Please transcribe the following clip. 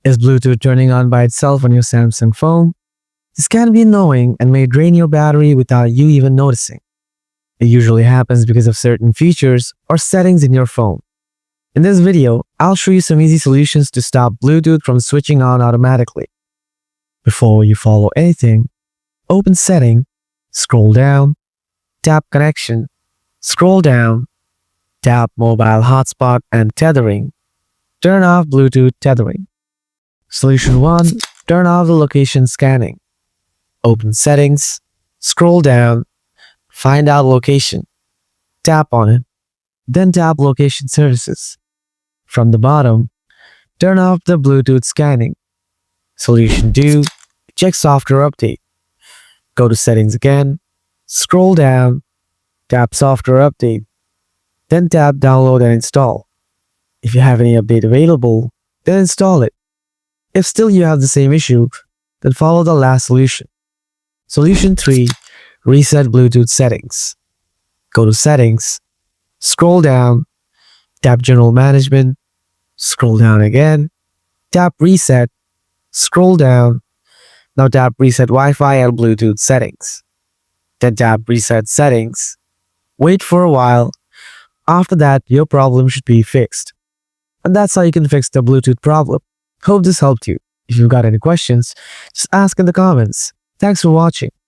Is Bluetooth turning on by itself on your Samsung phone? This can be annoying and may drain your battery without you even noticing. It usually happens because of certain features or settings in your phone. In this video, I'll show you some easy solutions to stop Bluetooth from switching on automatically. Before you follow anything, open Setting, scroll down, tap Connection, scroll down, tap Mobile Hotspot and Tethering. Turn off Bluetooth tethering. Solution 1. Turn off the location scanning. Open Settings, scroll down, find out location, tap on it, then tap Location Services. From the bottom, turn off the Bluetooth scanning. Solution 2. Check Software Update. Go to Settings again, scroll down, tap Software Update, then tap Download and Install. If you have any update available, then install it. If still you have the same issue, then follow the last solution. Solution 3. Reset Bluetooth settings. Go to Settings, scroll down, tap General Management, scroll down again, tap Reset, scroll down, now tap Reset Wi-Fi and Bluetooth settings. Then tap Reset Settings. Wait for a while. After that, your problem should be fixed. And that's how you can fix the Bluetooth problem. Hope this helped you. If you've got any questions, just ask in the comments. Thanks for watching.